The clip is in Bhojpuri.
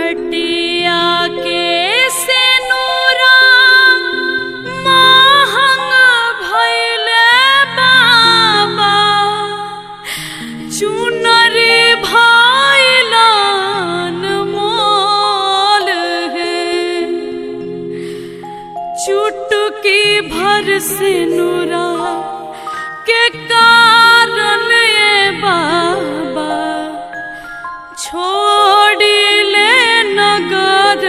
मटिया के सेनुरा महंग भइले बाबा चुनरी भइलन मोल है चुटकी भर सेनुरा के कारण ये बाबा छोड़ी ले नगर